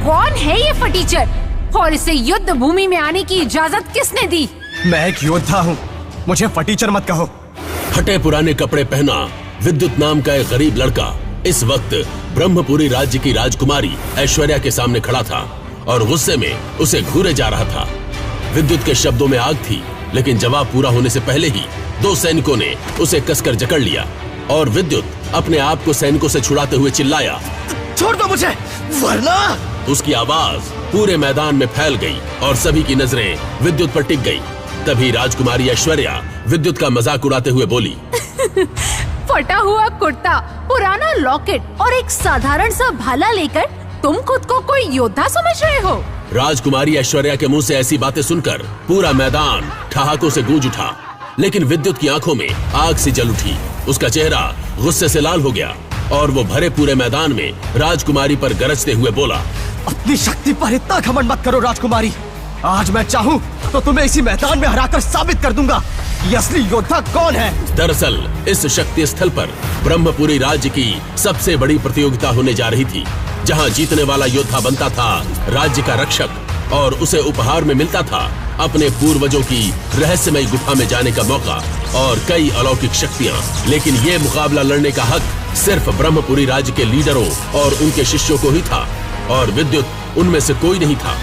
कौन है ये फटीचर और इसे युद्ध भूमि में आने की इजाजत किसने दी? मैं एक योद्धा हूँ, मुझे फटीचर मत कहो। फटे पुराने कपड़े पहना विद्युत नाम का एक गरीब लड़का इस वक्त ब्रह्मपुरी राज्य की राजकुमारी ऐश्वर्या के सामने खड़ा था और गुस्से में उसे घूरे जा रहा था। विद्युत के शब्दों में आग थी, लेकिन जवाब पूरा होने से पहले ही दो सैनिकों ने उसे कसकर जकड़ लिया और विद्युत अपने आप को सैनिकों से छुड़ाते हुए चिल्लाया, छोड़ दो मुझे, वरना। उसकी आवाज पूरे मैदान में फैल गई और सभी की नजरें विद्युत पर टिक गई। तभी राजकुमारी ऐश्वर्या विद्युत का मजाक उड़ाते हुए बोली, फटा हुआ कुर्ता, पुराना लॉकेट और एक साधारण सा भाला लेकर तुम खुद को कोई योद्धा समझ रहे हो? राजकुमारी ऐश्वर्या के मुंह से ऐसी बातें सुनकर पूरा मैदान ठहाकों से गूंज उठा, लेकिन विद्युत की आंखों में आग सी जल उठी। उसका चेहरा गुस्से से लाल हो गया और वो भरे पूरे मैदान में राजकुमारी पर गरजते हुए बोला, अपनी शक्ति पर इतना घमंड मत करो राजकुमारी। आज मैं चाहूँ तो तुम्हें इसी मैदान में हराकर साबित कर दूंगा ये असली योद्धा कौन है। दरअसल इस शक्ति स्थल पर ब्रह्मपुरी राज्य की सबसे बड़ी प्रतियोगिता होने जा रही थी, जहां जीतने वाला योद्धा बनता था राज्य का रक्षक और उसे उपहार में मिलता था अपने पूर्वजों की रहस्यमय गुफा में जाने का मौका और कई अलौकिक शक्तियां। लेकिन ये मुकाबला लड़ने का हक सिर्फ ब्रह्मपुरी राज्य के लीडरों और उनके शिष्यों को ही था और विद्युत उनमें से कोई नहीं था।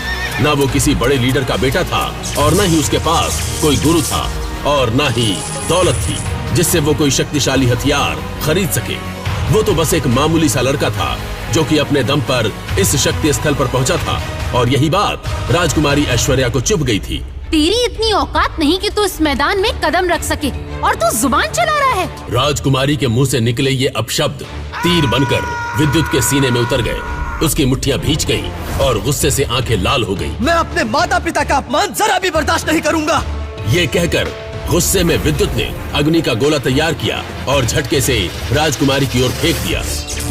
न वो किसी बड़े लीडर का बेटा था और न ही उसके पास कोई गुरु था और न ही दौलत थी जिससे वो कोई शक्तिशाली हथियार खरीद सके। वो तो बस एक मामूली सा लड़का था जो कि अपने दम पर इस शक्ति स्थल पर पहुंचा था और यही बात राजकुमारी ऐश्वर्या को चुभ गई थी। तेरी इतनी औकात नहीं कि तू इस मैदान में कदम रख सके और तू जुबान चला रहा है। राजकुमारी के मुंह से निकले ये अपशब्द तीर बनकर विद्युत के सीने में उतर गए। उसकी मुट्ठियां भींच गईं और गुस्से से आंखें लाल हो गईं। मैं अपने माता पिता का अपमान जरा भी बर्दाश्त नहीं करूंगा। ये कहकर गुस्से में विद्युत ने अग्नि का गोला तैयार किया और झटके से राजकुमारी की ओर फेंक दिया।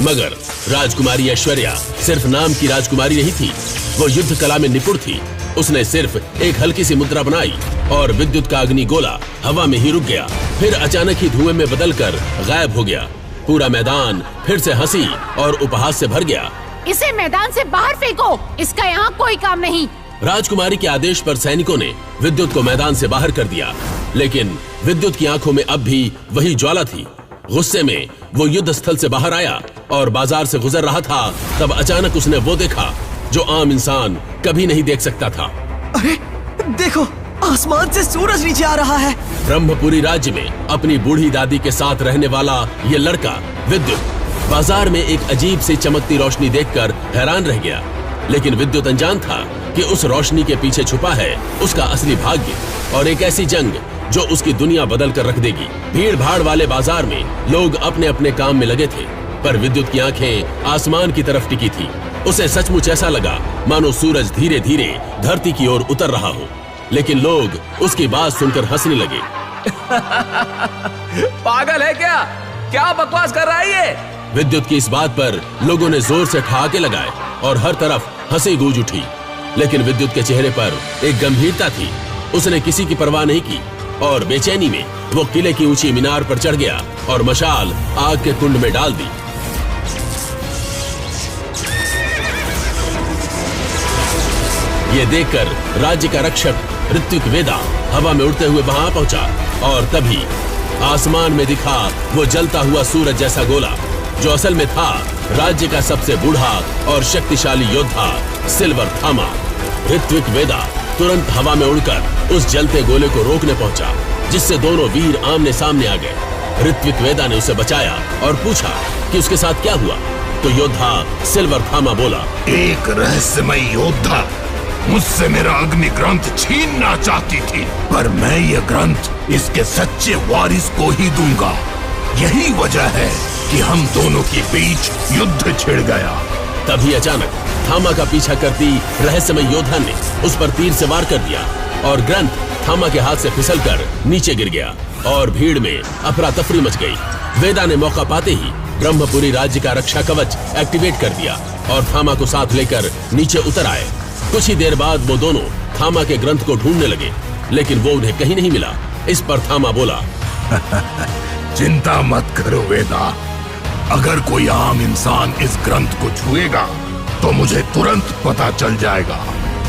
मगर राजकुमारी ऐश्वर्या सिर्फ नाम की राजकुमारी नहीं थी, वो युद्ध कला में निपुण थी। उसने सिर्फ एक हल्की सी मुद्रा बनाई और विद्युत का अग्नि गोला हवा में ही रुक गया, फिर अचानक ही धुएं में बदलकर गायब हो गया। पूरा मैदान फिर से हंसी और उपहास से भर गया। इसे मैदान से बाहर फेंको, इसका यहाँ कोई काम नहीं। राजकुमारी के आदेश पर सैनिकों ने विद्युत को मैदान से बाहर कर दिया, लेकिन विद्युत की आंखों में अब भी वही ज्वाला थी। गुस्से में वो युद्ध स्थल से बाहर आया और बाजार से गुजर रहा था, तब अचानक उसने वो देखा जो आम इंसान कभी नहीं देख सकता था। अरे देखो, आसमान से सूरज नीचे आ रहा है। ब्रह्मपुरी राज्य में अपनी बूढ़ी दादी के साथ रहने वाला ये लड़का विद्युत बाजार में एक अजीब सी चमकती रोशनी देखकर हैरान रह गया, लेकिन विद्युत अनजान था कि उस रोशनी के पीछे छुपा है उसका असली भाग्य और एक ऐसी जंग जो उसकी दुनिया बदल कर रख देगी। भीड़ भाड़ वाले बाजार में लोग अपने अपने काम में लगे थे, पर विद्युत की आंखें आसमान की तरफ टिकी थी। उसे सचमुच ऐसा लगा मानो सूरज धीरे धीरे धरती की ओर उतर रहा हो, लेकिन लोग उसकी बात सुनकर हंसने लगे। पागल है क्या? क्या बकवास कर रहा है ये? विद्युत की इस बात पर लोगों ने जोर से ठहाके लगाए और हर तरफ हंसी गूंज उठी, लेकिन विद्युत के चेहरे पर एक गंभीरता थी। उसने किसी की परवाह नहीं की और बेचैनी में वो किले की ऊंची मीनार पर चढ़ गया और मशाल आग के कुंड में डाल दी। ये देखकर राज्य का रक्षक ऋत्विक वेदा हवा में उड़ते हुए वहां पहुंचा और तभी आसमान में दिखा वो जलता हुआ सूरज जैसा गोला, जो असल में था राज्य का सबसे बूढ़ा और शक्तिशाली योद्धा सिल्वर थामा। ऋत्विक वेदा तुरंत हवा में उड़कर उस जलते गोले को रोकने पहुंचा, जिससे दोनों वीर आमने सामने आ गए। ऋत्विक वेदा ने उसे बचाया और पूछा कि उसके साथ क्या हुआ, तो योद्धा सिल्वर थामा बोला, एक रहस्यमय योद्धा मुझसे मेरा अग्नि ग्रंथ छीनना चाहती थी, पर मैं ये ग्रंथ इसके सच्चे वारिस को ही दूंगा। यही वजह है कि हम दोनों के बीच युद्ध छिड़ गया। तभी अचानक थामा का पीछा करती रहस्यमय योद्धा ने उस पर तीर से वार कर दिया और ग्रंथ थामा के हाथ से फिसलकर नीचे गिर गया और भीड़ में अफरा तफरी मच गई। वेदा ने मौका पाते ही ब्रह्मपुरी राज्य का रक्षा कवच एक्टिवेट कर दिया और थामा को साथ लेकर नीचे उतर आए। कुछ ही देर बाद वो दोनों थामा के ग्रंथ को ढूंढने लगे, लेकिन वो उन्हें कहीं नहीं मिला। इस पर थामा बोला, चिंता मत करो वेदा, अगर कोई आम इंसान इस ग्रंथ को छुएगा तो मुझे तुरंत पता चल जाएगा।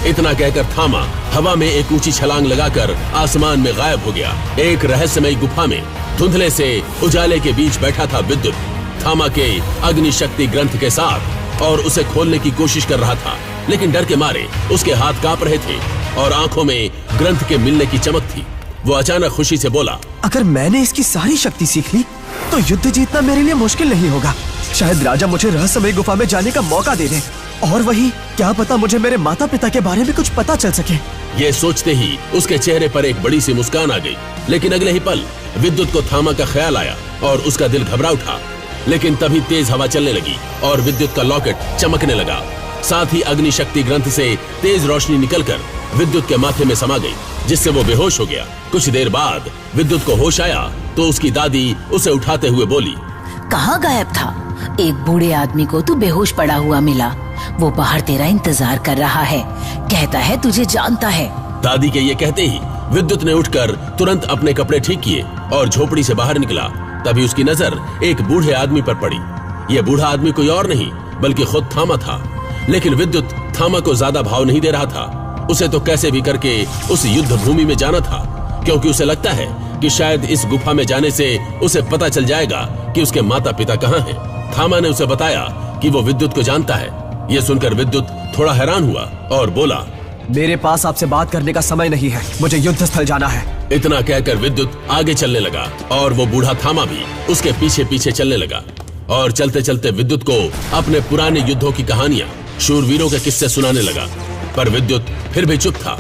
इतना कहकर थामा हवा में एक ऊंची छलांग लगाकर आसमान में गायब हो गया। एक रहस्यमयी गुफा में धुंधले से उजाले के बीच बैठा था विद्युत, थामा के अग्नि शक्ति ग्रंथ के साथ, और उसे खोलने की कोशिश कर रहा था, लेकिन डर के मारे उसके हाथ कांप रहे थे और आंखों में ग्रंथ के मिलने की चमक थी। वो अचानक खुशी से बोला, अगर मैंने इसकी सारी शक्ति सीख ली तो युद्ध जीतना मेरे लिए मुश्किल नहीं होगा। शायद राजा मुझे रहस्यमयी गुफा में जाने का मौका दे दे, और वही क्या पता मुझे मेरे माता पिता के बारे में कुछ पता चल सके। ये सोचते ही उसके चेहरे पर एक बड़ी सी मुस्कान आ गई, लेकिन अगले ही पल विद्युत को थामा का ख्याल आया और उसका दिल घबरा उठा। लेकिन तभी तेज हवा चलने लगी और विद्युत का लॉकेट चमकने लगा। साथ ही अग्नि शक्ति ग्रंथ से तेज रोशनी निकलकर विद्युत के माथे में समा गई, जिससे वो बेहोश हो गया। कुछ देर बाद विद्युत को होश आया तो उसकी दादी उसे उठाते हुए बोली, कहाँ गायब था? एक बूढ़े आदमी को तू बेहोश पड़ा हुआ मिला। वो बाहर तेरा इंतजार कर रहा है, कहता है तुझे जानता है। दादी के ये कहते ही विद्युत ने उठकर तुरंत अपने कपड़े ठीक किए और झोपड़ी से बाहर निकला। तभी उसकी नजर एक बूढ़े आदमी पर पड़ी। ये बूढ़ा आदमी कोई और नहीं बल्कि खुद थामा था। लेकिन विद्युत थामा को ज्यादा भाव नहीं दे रहा था। उसे तो कैसे भी करके उस युद्ध भूमि में जाना था, क्योंकि उसे लगता है कि शायद इस गुफा में जाने से उसे पता चल जाएगा कि उसके माता पिता कहाँ हैं। थामा ने उसे बताया कि वो विद्युत को जानता है। ये सुनकर विद्युत थोड़ा हैरान हुआ और बोला, मेरे पास आपसे बात करने का समय नहीं है, मुझे युद्ध स्थल जाना है। इतना कहकर विद्युत आगे चलने लगा और वो बूढ़ा थामा भी उसके पीछे पीछे चलने लगा। और चलते चलते विद्युत को अपने पुराने युद्धों की कहानियां, शूरवीरों के किस्से सुनाने लगा। पर विद्युत फिर भी चुप था।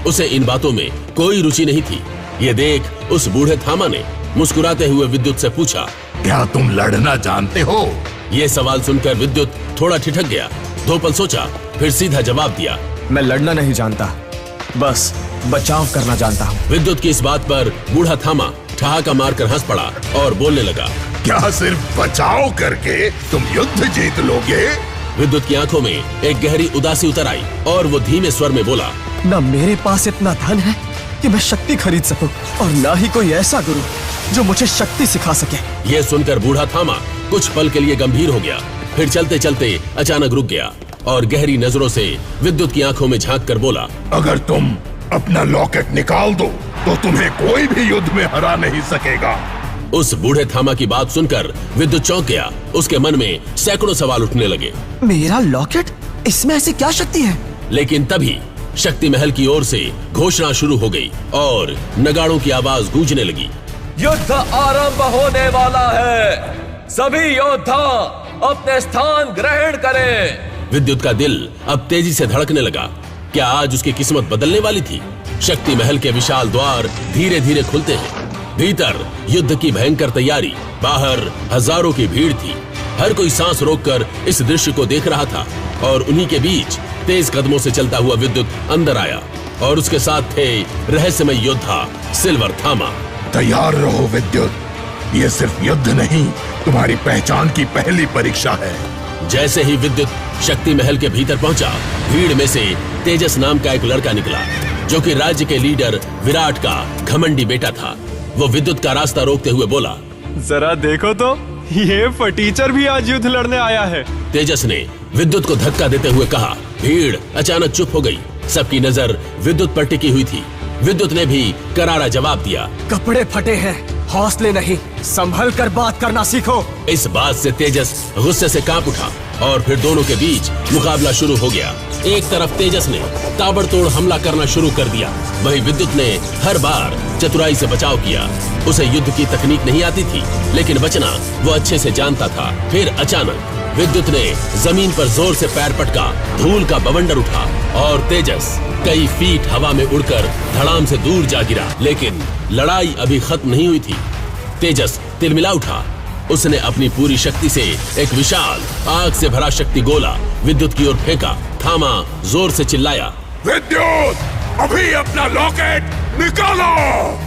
उसे इन बातों में कोई रुचि नहीं थी। ये देख उस बूढ़े थामा ने मुस्कुराते हुए विद्युत से पूछा, क्या तुम लड़ना जानते हो? ये सवाल सुनकर विद्युत थोड़ा ठिठक गया। 2 पल सोचा, फिर सीधा जवाब दिया, मैं लड़ना नहीं जानता, बस बचाव करना जानता हूँ। विद्युत की इस बात पर बूढ़ा थामा ठहाका मारकर हंस पड़ा और बोलने लगा, क्या सिर्फ बचाव करके तुम युद्ध जीत लोगे? विद्युत की आंखों में एक गहरी उदासी उतर आई और वो धीमे स्वर में बोला, न मेरे पास इतना धन है कि मैं शक्ति खरीद सकूं, और न ही कोई ऐसा गुरु जो मुझे शक्ति सिखा सके। ये सुनकर बूढ़ा थामा कुछ पल के लिए गंभीर हो गया, फिर चलते चलते अचानक रुक गया और गहरी नजरों से विद्युत की आंखों में झांक कर बोला, अगर तुम अपना लॉकेट निकाल दो तो तुम्हें कोई भी युद्ध में हरा नहीं सकेगा। उस बूढ़े थामा की बात सुनकर विद्युत चौंक गया। उसके मन में सैकड़ों सवाल उठने लगे। मेरा लॉकेट, इसमें ऐसी क्या शक्ति है? लेकिन तभी शक्ति महल की ओर से घोषणा शुरू हो गई और नगाड़ों की आवाज गूंजने लगी। युद्ध आरंभ होने वाला है, सभी योद्धा अपने स्थान ग्रहण करें। विद्युत का दिल अब तेजी से धड़कने लगा। क्या आज उसकी किस्मत बदलने वाली थी? शक्ति महल के विशाल द्वार धीरे धीरे खुलते हैं। भीतर युद्ध की भयंकर तैयारी, बाहर हजारों की भीड़ थी। हर कोई सांस रोककर इस दृश्य को देख रहा था और उन्हीं के बीच तेज कदमों से चलता हुआ विद्युत अंदर आया और उसके साथ थे रहस्यमय योद्धा सिल्वर थामा। तैयार रहो विद्युत, ये सिर्फ युद्ध नहीं, तुम्हारी पहचान की पहली परीक्षा है। जैसे ही विद्युत शक्ति महल के भीतर पहुंचा, भीड़ में से तेजस नाम का एक लड़का निकला, जो कि राज्य के लीडर विराट का घमंडी बेटा था। वो विद्युत का रास्ता रोकते हुए बोला, जरा देखो तो, ये फटीचर भी आज युद्ध लड़ने आया है। तेजस ने विद्युत को धक्का देते हुए कहा। भीड़ अचानक चुप हो गई। सबकी नजर विद्युत पर टिकी हुई थी। विद्युत ने भी करारा जवाब दिया, कपड़े फटे हैं, हौसले नहीं, संभल कर बात करना सीखो। इस बात से तेजस गुस्से से कांप उठा और फिर दोनों के बीच मुकाबला शुरू हो गया। एक तरफ तेजस ने ताबड़तोड़ हमला करना शुरू कर दिया, वहीं विद्युत ने हर बार चतुराई से बचाव किया। उसे युद्ध की तकनीक नहीं आती थी, लेकिन बचना वो अच्छे से जानता था। फिर अचानक विद्युत ने जमीन पर जोर से पैर पटका, धूल का बवंडर उठा और तेजस कई फीट हवा में उड़कर धड़ाम से दूर जा गिरा। लेकिन लड़ाई अभी खत्म नहीं हुई थी। तेजस तिलमिला उठा। उसने अपनी पूरी शक्ति से एक विशाल आग से भरा शक्ति गोला विद्युत की ओर फेंका। थामा जोर से चिल्लाया, विद्युत, अभी अपना लॉकेट निकालो।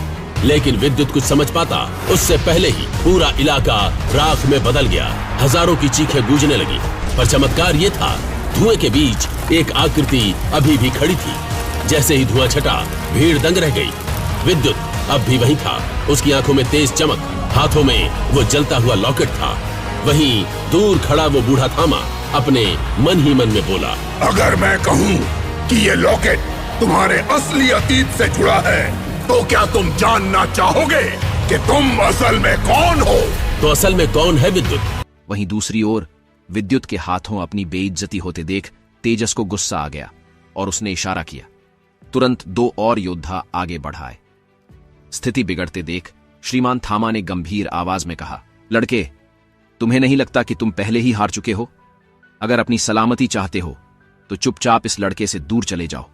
लेकिन विद्युत कुछ समझ पाता उससे पहले ही पूरा इलाका राख में बदल गया। हजारों की चीखें गूंजने लगी। पर चमत्कार ये था, धुएं के बीच एक आकृति अभी भी खड़ी थी। जैसे ही धुआं छटा, भीड़ दंग रह गई। विद्युत अब भी वहीं था। उसकी आंखों में तेज चमक, हाथों में वो जलता हुआ लॉकेट था। वहीं दूर खड़ा वो बूढ़ा थामा अपने मन ही मन में बोला, अगर मैं कहूँ कि ये लॉकेट तुम्हारे असली अतीत से जुड़ा है, तो क्या तुम जानना चाहोगे कि तुम असल में कौन हो? तो असल में कौन है विद्युत? वहीं दूसरी ओर विद्युत के हाथों अपनी बेइज्जती होते देख तेजस को गुस्सा आ गया और उसने इशारा किया। तुरंत 2 और योद्धा आगे बढ़ाए। स्थिति बिगड़ते देख श्रीमान थामा ने गंभीर आवाज में कहा, लड़के, तुम्हें नहीं लगता कि तुम पहले ही हार चुके हो? अगर अपनी सलामती चाहते हो तो चुपचाप इस लड़के से दूर चले जाओ,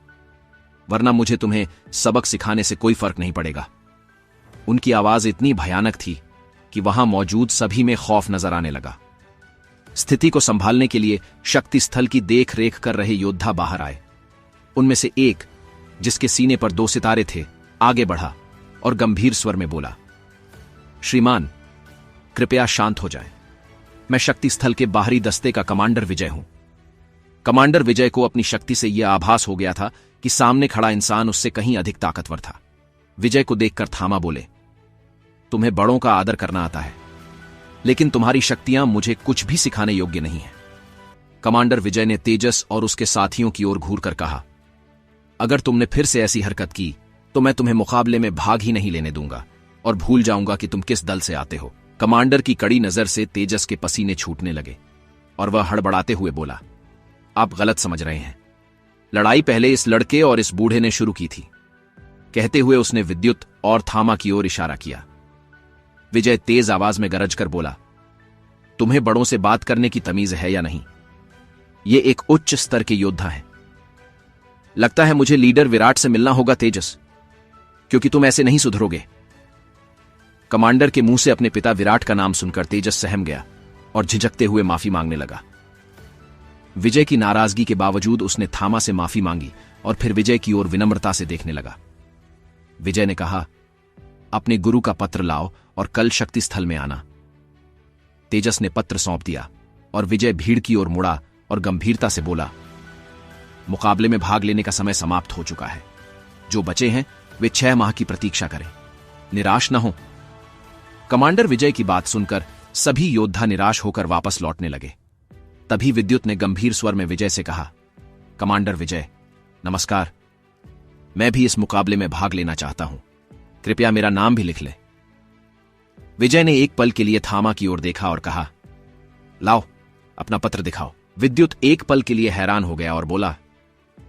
वरना मुझे तुम्हें सबक सिखाने से कोई फर्क नहीं पड़ेगा। उनकी आवाज इतनी भयानक थी कि वहां मौजूद सभी में खौफ नजर आने लगा। स्थिति को संभालने के लिए शक्ति स्थल की देख रेख कर रहे योद्धा बाहर आए। उनमें से एक, जिसके सीने पर 2 सितारे थे, आगे बढ़ा और गंभीर स्वर में बोला, श्रीमान, कृपया शांत हो जाएं। मैं शक्ति स्थल के बाहरी दस्ते का कमांडर विजय हूं। कमांडर विजय को अपनी शक्ति से यह आभास हो गया था कि सामने खड़ा इंसान उससे कहीं अधिक ताकतवर था। विजय को देखकर थामा बोले, तुम्हें बड़ों का आदर करना आता है, लेकिन तुम्हारी शक्तियां मुझे कुछ भी सिखाने योग्य नहीं है। कमांडर विजय ने तेजस और उसके साथियों की ओर घूर कर कहा, अगर तुमने फिर से ऐसी हरकत की तो मैं तुम्हें मुकाबले में भाग ही नहीं लेने दूंगा और भूल जाऊंगा कि तुम किस दल से आते हो। कमांडर की कड़ी नजर से तेजस के पसीने छूटने लगे और वह हड़बड़ाते हुए बोला, आप गलत समझ रहे हैं। लड़ाई पहले इस लड़के और इस बूढ़े ने शुरू की थी। कहते हुए उसने विद्युत और थामा की ओर इशारा किया। विजय तेज आवाज में गरज कर बोला, तुम्हें बड़ों से बात करने की तमीज है या नहीं? ये एक उच्च स्तर के योद्धा हैं। लगता है मुझे लीडर विराट से मिलना होगा तेजस, क्योंकि तुम ऐसे नहीं सुधरोगे। कमांडर के मुंह से अपने पिता विराट का नाम सुनकर तेजस सहम गया और झिझकते हुए माफी मांगने लगा। विजय की नाराजगी के बावजूद उसने थामा से माफी मांगी और फिर विजय की ओर विनम्रता से देखने लगा। विजय ने कहा, अपने गुरु का पत्र लाओ और कल शक्ति स्थल में आना। तेजस ने पत्र सौंप दिया और विजय भीड़ की ओर मुड़ा और गंभीरता से बोला, मुकाबले में भाग लेने का समय समाप्त हो चुका है। जो बचे हैं वे 6 माह की प्रतीक्षा करें, निराश न हो। कमांडर विजय की बात सुनकर सभी योद्धा निराश होकर वापस लौटने लगे। तभी विद्युत ने गंभीर स्वर में विजय से कहा, कमांडर विजय, नमस्कार। मैं भी इस मुकाबले में भाग लेना चाहता हूं, कृपया मेरा नाम भी लिख ले। विजय ने एक पल के लिए थामा की ओर देखा और कहा, लाओ अपना पत्र दिखाओ। विद्युत एक पल के लिए हैरान हो गया और बोला,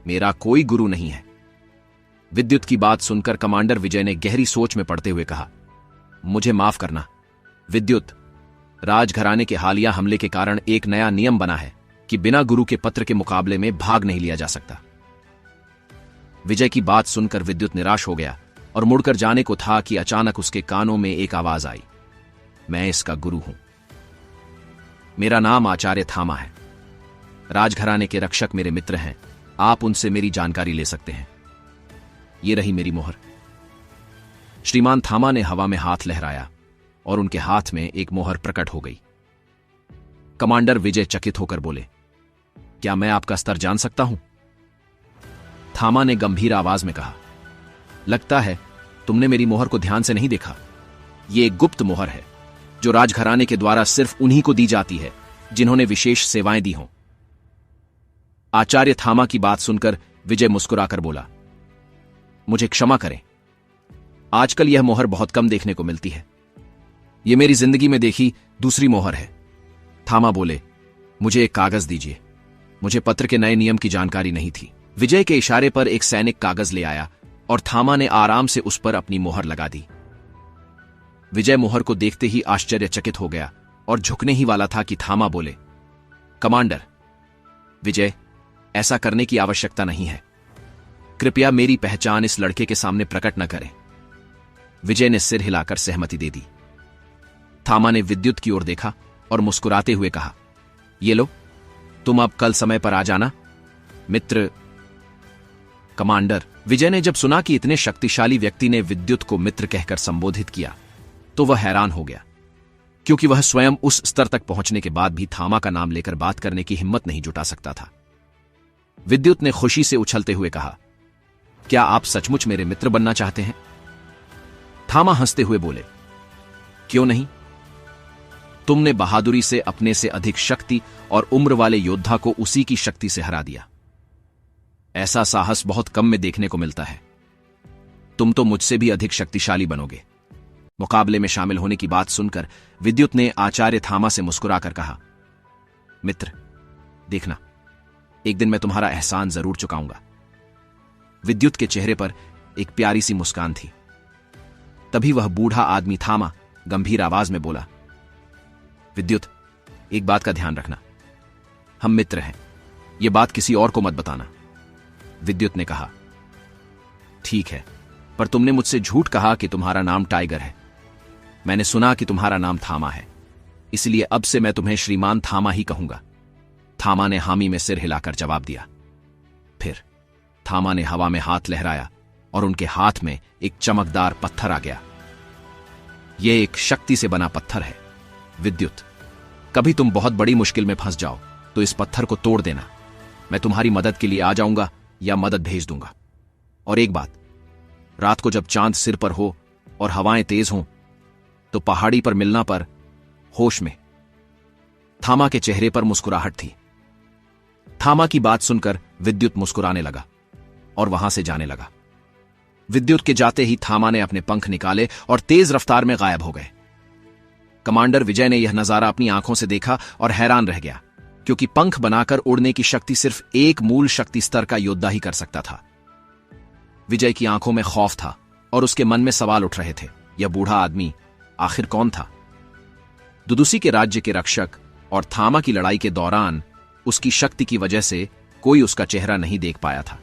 मेरा कोई गुरु नहीं है। विद्युत की बात सुनकर कमांडर विजय ने गहरी सोच में पड़ते हुए कहा, मुझे माफ करना विद्युत, राजघराने के हालिया हमले के कारण एक नया नियम बना है कि बिना गुरु के पत्र के मुकाबले में भाग नहीं लिया जा सकता। विजय की बात सुनकर विद्युत निराश हो गया और मुड़कर जाने को था कि अचानक उसके कानों में एक आवाज आई, मैं इसका गुरु हूं। मेरा नाम आचार्य थामा है। राजघराने के रक्षक मेरे मित्र हैं, आप उनसे मेरी जानकारी ले सकते हैं। ये रही मेरी मोहर। श्रीमान थामा ने हवा में हाथ लहराया और उनके हाथ में एक मोहर प्रकट हो गई। कमांडर विजय चकित होकर बोले, क्या मैं आपका स्तर जान सकता हूं? थामा ने गंभीर आवाज में कहा, लगता है तुमने मेरी मोहर को ध्यान से नहीं देखा। यह एक गुप्त मोहर है जो राजघराने के द्वारा सिर्फ उन्हीं को दी जाती है जिन्होंने विशेष सेवाएं दी हों। आचार्य थामा की बात सुनकर विजय मुस्कुराकर बोला, मुझे क्षमा करें, आजकल यह मोहर बहुत कम देखने को मिलती है। यह मेरी जिंदगी में देखी दूसरी मोहर है। थामा बोले, मुझे एक कागज दीजिए, मुझे पत्र के नए नियम की जानकारी नहीं थी। विजय के इशारे पर एक सैनिक कागज ले आया और थामा ने आराम से उस पर अपनी मोहर लगा दी। विजय मोहर को देखते ही आश्चर्यचकित हो गया और झुकने ही वाला था कि थामा बोले, कमांडर विजय, ऐसा करने की आवश्यकता नहीं है। कृपया मेरी पहचान इस लड़के के सामने प्रकट न करें। विजय ने सिर हिलाकर सहमति दे दी। थामा ने विद्युत की ओर देखा और मुस्कुराते हुए कहा, ये लो, तुम अब कल समय पर आ जाना। मित्र कमांडर। विजय ने जब सुना कि इतने शक्तिशाली व्यक्ति ने विद्युत को मित्र कहकर संबोधित किया तो वह हैरान हो गया, क्योंकि वह स्वयं उस स्तर तक पहुंचने के बाद भी थामा का नाम लेकर बात करने की हिम्मत नहीं जुटा सकता था। विद्युत ने खुशी से उछलते हुए कहा, क्या आप सचमुच मेरे मित्र बनना चाहते हैं? थामा हंसते हुए बोले, क्यों नहीं? तुमने बहादुरी से अपने से अधिक शक्ति और उम्र वाले योद्धा को उसी की शक्ति से हरा दिया। ऐसा साहस बहुत कम में देखने को मिलता है। तुम तो मुझसे भी अधिक शक्तिशाली बनोगे। मुकाबले में शामिल होने की बात सुनकर विद्युत ने आचार्य थामा से मुस्कुराकर कहा, मित्र, देखना, एक दिन मैं तुम्हारा एहसान जरूर चुकाऊंगा। विद्युत के चेहरे पर एक प्यारी सी मुस्कान थी। तभी वह बूढ़ा आदमी थामा गंभीर आवाज में बोला, विद्युत, एक बात का ध्यान रखना, हम मित्र हैं, यह बात किसी और को मत बताना। विद्युत ने कहा, ठीक है, पर तुमने मुझसे झूठ कहा कि तुम्हारा नाम टाइगर है। मैंने सुना कि तुम्हारा नाम थामा है, इसलिए अब से मैं तुम्हें श्रीमान थामा ही कहूंगा। थामा ने हामी में सिर हिलाकर जवाब दिया। फिर थामा ने हवा में हाथ लहराया और उनके हाथ में एक चमकदार पत्थर आ गया। यह एक शक्ति से बना पत्थर है। विद्युत, कभी तुम बहुत बड़ी मुश्किल में फंस जाओ तो इस पत्थर को तोड़ देना। मैं तुम्हारी मदद के लिए आ जाऊंगा या मदद भेज दूंगा। और एक बात, रात को जब चांद सिर पर हो और हवाएं तेज हों तो पहाड़ी पर मिलना पर होश में। थामा के चेहरे पर मुस्कुराहट थी। थामा की बात सुनकर विद्युत मुस्कुराने लगा और वहां से जाने लगा। विद्युत के जाते ही थामा ने अपने पंख निकाले और तेज रफ्तार में गायब हो गए। कमांडर विजय ने यह नजारा अपनी आंखों से देखा और हैरान रह गया, क्योंकि पंख बनाकर उड़ने की शक्ति सिर्फ एक मूल शक्ति स्तर का योद्धा ही कर सकता था। विजय की आंखों में खौफ था और उसके मन में सवाल उठ रहे थे, यह बूढ़ा आदमी आखिर कौन था? दुदुसी के राज्य के रक्षक और थामा की लड़ाई के दौरान उसकी शक्ति की वजह से कोई उसका चेहरा नहीं देख पाया था,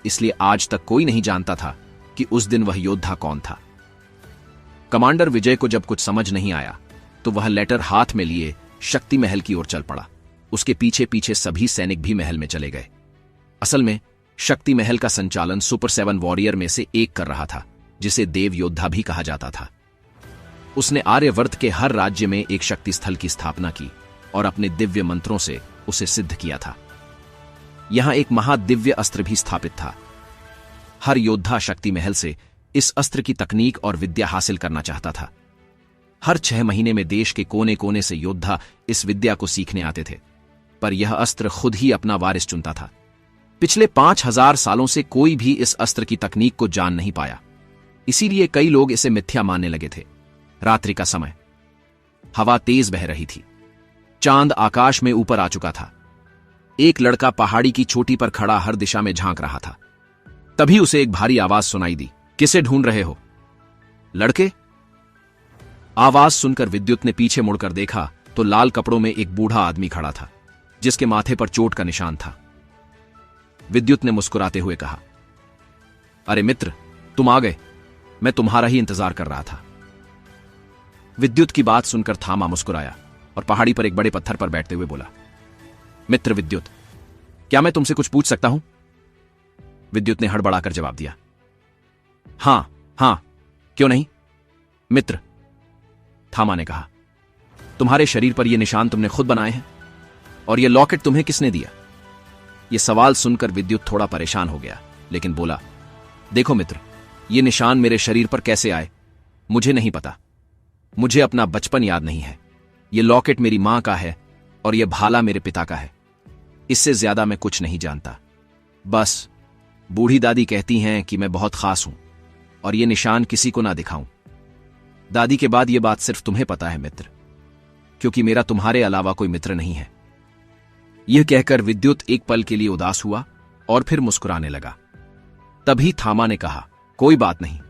इसलिए आज तक कोई नहीं जानता था कि उस दिन वह योद्धा कौन था। कमांडर विजय को जब कुछ समझ नहीं आया तो वह लेटर हाथ में लिए शक्ति महल की ओर चल पड़ा। उसके पीछे पीछे सभी सैनिक भी महल में चले गए। असल में शक्ति महल का संचालन सुपर 7 वॉरियर में से एक कर रहा था, जिसे देव योद्धा भी कहा जाता था। उसने आर्यवर्त के हर राज्य में एक शक्ति स्थल की स्थापना की और अपने दिव्य मंत्रों से उसे सिद्ध किया था। यहां एक महादिव्य अस्त्र भी स्थापित था। हर योद्धा शक्ति महल से इस अस्त्र की तकनीक और विद्या हासिल करना चाहता था। हर 6 महीने में देश के कोने कोने से योद्धा इस विद्या को सीखने आते थे, पर यह अस्त्र खुद ही अपना वारिस चुनता था। पिछले 5000 सालों से कोई भी इस अस्त्र की तकनीक को जान नहीं पाया, इसीलिए कई लोग इसे मिथ्या मानने लगे थे। रात्रि का समय, हवा तेज बह रही थी, चांद आकाश में ऊपर आ चुका था। एक लड़का पहाड़ी की चोटी पर खड़ा हर दिशा में झांक रहा था। तभी उसे एक भारी आवाज सुनाई दी, किसे ढूंढ रहे हो? लड़के? आवाज सुनकर विद्युत ने पीछे मुड़कर देखा तो लाल कपड़ों में एक बूढ़ा आदमी खड़ा था, जिसके माथे पर चोट का निशान था। विद्युत ने मुस्कुराते हुए कहा, अरे मित्र, तुम आ गए, मैं तुम्हारा ही इंतजार कर रहा था। विद्युत की बात सुनकर थामा मुस्कुराया और पहाड़ी पर एक बड़े पत्थर पर बैठते हुए बोला, मित्र विद्युत, क्या मैं तुमसे कुछ पूछ सकता हूं? विद्युत ने हड़बड़ाकर जवाब दिया, हां हां, क्यों नहीं मित्र। थामा ने कहा, तुम्हारे शरीर पर यह निशान तुमने खुद बनाए हैं? और यह लॉकेट तुम्हें किसने दिया? यह सवाल सुनकर विद्युत थोड़ा परेशान हो गया, लेकिन बोला, देखो मित्र, यह निशान मेरे शरीर पर कैसे आए मुझे नहीं पता। मुझे अपना बचपन याद नहीं है। यह लॉकेट मेरी मां का है और यह भाला मेरे पिता का है। इससे ज्यादा मैं कुछ नहीं जानता। बस बूढ़ी दादी कहती हैं कि मैं बहुत खास हूं और यह निशान किसी को ना दिखाऊं। दादी के बाद यह बात सिर्फ तुम्हें पता है मित्र, क्योंकि मेरा तुम्हारे अलावा कोई मित्र नहीं है। यह कहकर विद्युत एक पल के लिए उदास हुआ और फिर मुस्कुराने लगा। तभी थामा ने कहा, कोई बात नहीं,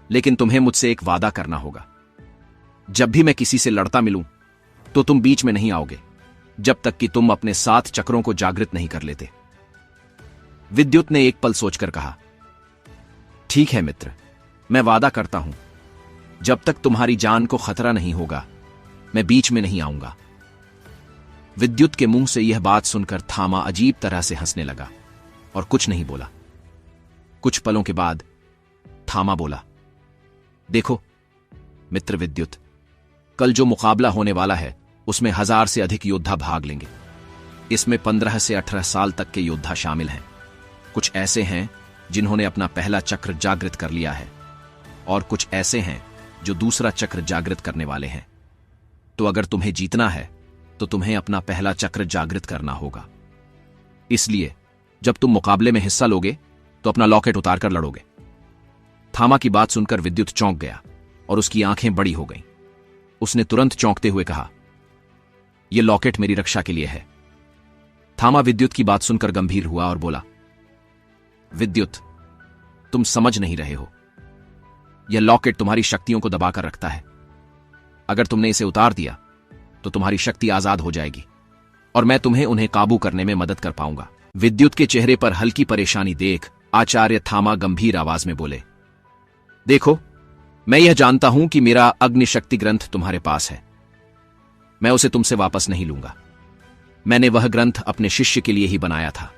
लेकिन तुम्हें मुझसे एक वादा करना होगा। जब भी मैं किसी से लड़ता मिलूं तो तुम बीच में नहीं आओगे, जब तक कि तुम अपने 7 चक्रों को जागृत नहीं कर लेते। विद्युत ने एक पल सोचकर कहा, ठीक है मित्र, मैं वादा करता हूं, जब तक तुम्हारी जान को खतरा नहीं होगा मैं बीच में नहीं आऊंगा। विद्युत के मुंह से यह बात सुनकर थामा अजीब तरह से हंसने लगा और कुछ नहीं बोला। कुछ पलों के बाद थामा बोला, देखो मित्र विद्युत, कल जो मुकाबला होने वाला है उसमें 1000 से अधिक योद्धा भाग लेंगे। इसमें 15 से 18 साल तक के योद्धा शामिल हैं। कुछ ऐसे हैं जिन्होंने अपना पहला चक्र जागृत कर लिया है और कुछ ऐसे हैं जो दूसरा चक्र जागृत करने वाले हैं। तो अगर तुम्हें जीतना है तो तुम्हें अपना पहला चक्र जागृत करना होगा। इसलिए जब तुम मुकाबले में हिस्सा लोगे तो अपना लॉकेट उतारकर लड़ोगे। थामा की बात सुनकर विद्युत चौंक गया और उसकी आंखें बड़ी हो गईं। उसने तुरंत चौंकते हुए कहा, यह लॉकेट मेरी रक्षा के लिए है। थामा विद्युत की बात सुनकर गंभीर हुआ और बोला, विद्युत, तुम समझ नहीं रहे हो। यह लॉकेट तुम्हारी शक्तियों को दबाकर रखता है। अगर तुमने इसे उतार दिया तो तुम्हारी शक्ति आजाद हो जाएगी और मैं तुम्हें उन्हें काबू करने में मदद कर पाऊंगा। विद्युत के चेहरे पर हल्की परेशानी देख आचार्य थामा गंभीर आवाज में बोले, देखो, मैं यह जानता हूं कि मेरा अग्नि शक्ति ग्रंथ तुम्हारे पास है। मैं उसे तुमसे वापस नहीं लूंगा। मैंने वह ग्रंथ अपने शिष्य के लिए ही बनाया था।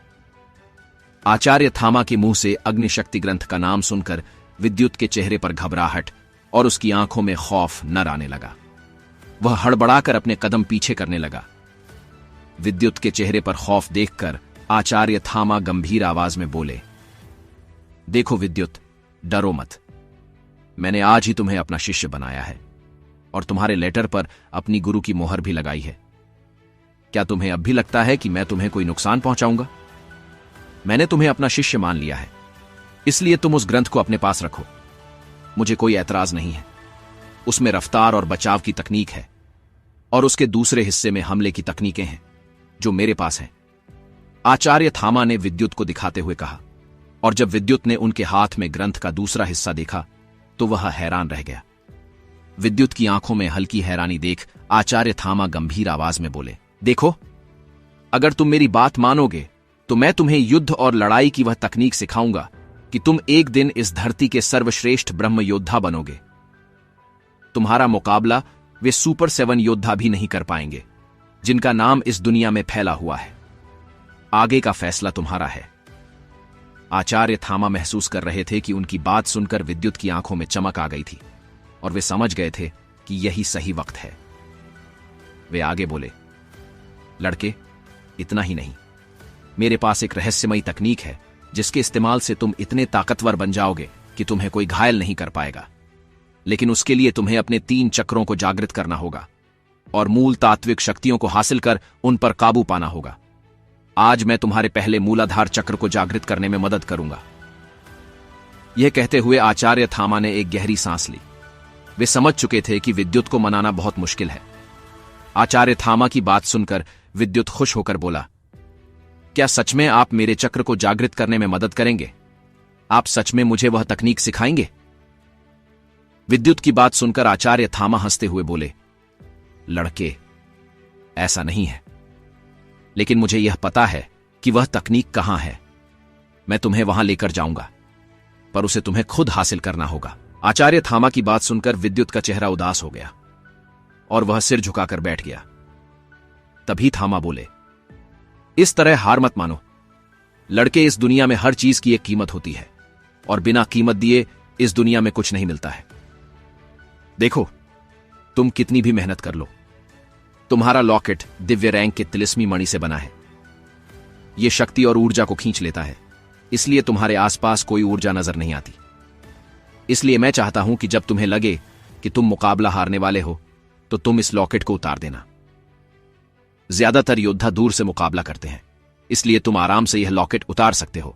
आचार्य थामा के मुंह से अग्नि शक्ति ग्रंथ का नाम सुनकर विद्युत के चेहरे पर घबराहट और उसकी आंखों में खौफ नर आने लगा। वह हड़बड़ाकर अपने कदम पीछे करने लगा। विद्युत के चेहरे पर खौफ देखकर आचार्य थामा गंभीर आवाज में बोले, देखो विद्युत, डरो मत। मैंने आज ही तुम्हें अपना शिष्य बनाया है और तुम्हारे लेटर पर अपनी गुरु की मोहर भी लगाई है। क्या तुम्हें अब भी लगता है कि मैं तुम्हें कोई नुकसान पहुंचाऊंगा? मैंने तुम्हें अपना शिष्य मान लिया है, इसलिए तुम उस ग्रंथ को अपने पास रखो। मुझे कोई ऐतराज नहीं है। उसमें रफ्तार और बचाव की तकनीक है और उसके दूसरे हिस्से में हमले की तकनीकें हैं जो मेरे पास हैं। आचार्य थामा ने विद्युत को दिखाते हुए कहा, और जब विद्युत ने उनके हाथ में ग्रंथ का दूसरा हिस्सा देखा तो वह हैरान रह गया। विद्युत की आंखों में हल्की हैरानी देख आचार्य थामा गंभीर आवाज में बोले, देखो, अगर तुम मेरी बात मानोगे तो मैं तुम्हें युद्ध और लड़ाई की वह तकनीक सिखाऊंगा कि तुम एक दिन इस धरती के सर्वश्रेष्ठ ब्रह्म योद्धा बनोगे। तुम्हारा मुकाबला वे सुपर 7 योद्धा भी नहीं कर पाएंगे जिनका नाम इस दुनिया में फैला हुआ है। आगे का फैसला तुम्हारा है। आचार्य थामा महसूस कर रहे थे कि उनकी बात सुनकर विद्युत की आंखों में चमक आ गई थी और वे समझ गए थे कि यही सही वक्त है। वे आगे बोले, लड़के, इतना ही नहीं, मेरे पास एक रहस्यमयी तकनीक है जिसके इस्तेमाल से तुम इतने ताकतवर बन जाओगे कि तुम्हें कोई घायल नहीं कर पाएगा। लेकिन उसके लिए तुम्हें अपने 3 चक्रों को जागृत करना होगा और मूल तात्विक शक्तियों को हासिल कर उन पर काबू पाना होगा। आज मैं तुम्हारे पहले मूलाधार चक्र को जागृत करने में मदद करूंगा। यह कहते हुए आचार्य थामा ने एक गहरी सांस ली। वे समझ चुके थे कि विद्युत को मनाना बहुत मुश्किल है। आचार्य थामा की बात सुनकर विद्युत खुश होकर बोला, क्या सच में आप मेरे चक्र को जागृत करने में मदद करेंगे? आप सच में मुझे वह तकनीक सिखाएंगे? विद्युत की बात सुनकर आचार्य थामा हंसते हुए बोले, लड़के, ऐसा नहीं है, लेकिन मुझे यह पता है कि वह तकनीक कहां है। मैं तुम्हें वहां लेकर जाऊंगा, पर उसे तुम्हें खुद हासिल करना होगा। आचार्य थामा की बात सुनकर विद्युत का चेहरा उदास हो गया और वह सिर झुकाकर बैठ गया। तभी थामा बोले, इस तरह हार मत मानो। लड़के, इस दुनिया में हर चीज की एक कीमत होती है और बिना कीमत दिए इस दुनिया में कुछ नहीं मिलता है। देखो, तुम कितनी भी मेहनत कर लो, तुम्हारा लॉकेट दिव्य रैंक के तिलिस्मी मणि से बना है। यह शक्ति और ऊर्जा को खींच लेता है, इसलिए तुम्हारे आसपास कोई ऊर्जा नजर नहीं आती। इसलिए मैं चाहता हूं कि जब तुम्हें लगे कि तुम मुकाबला हारने वाले हो तो तुम इस लॉकेट को उतार देना। ज्यादातर योद्धा दूर से मुकाबला करते हैं, इसलिए तुम आराम से यह लॉकेट उतार सकते हो।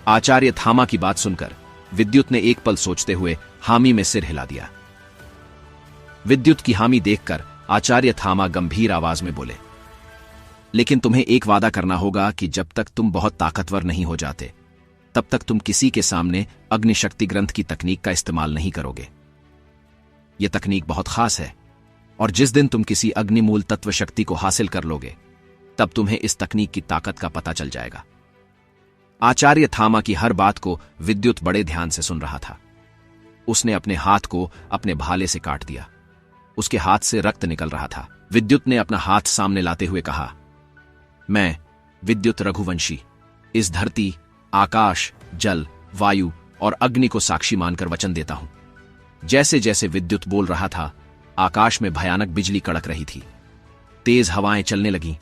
आचार्य थामा की बात सुनकर विद्युत ने एक पल सोचते हुए हामी में सिर हिला दिया। विद्युत की हामी देखकर आचार्य थामा गंभीर आवाज में बोले, लेकिन तुम्हें एक वादा करना होगा कि जब तक तुम बहुत ताकतवर नहीं हो जाते तब तक तुम किसी के सामने अग्निशक्ति ग्रंथ की तकनीक का इस्तेमाल नहीं करोगे। यह तकनीक बहुत खास है और जिस दिन तुम किसी अग्निमूल तत्व शक्ति को हासिल कर लोगे तब तुम्हें इस तकनीक की ताकत का पता चल जाएगा। आचार्य थामा की हर बात को विद्युत बड़े ध्यान से सुन रहा था। उसने अपने हाथ को अपने भाले से काट दिया। उसके हाथ से रक्त निकल रहा था। विद्युत ने अपना हाथ सामने लाते हुए कहा, मैं विद्युत रघुवंशी इस धरती, आकाश, जल, वायु और अग्नि को साक्षी मानकर वचन देता हूं। जैसे जैसे विद्युत बोल रहा था, आकाश में भयानक बिजली कड़क रही थी। तेज हवाएं चलने लगीं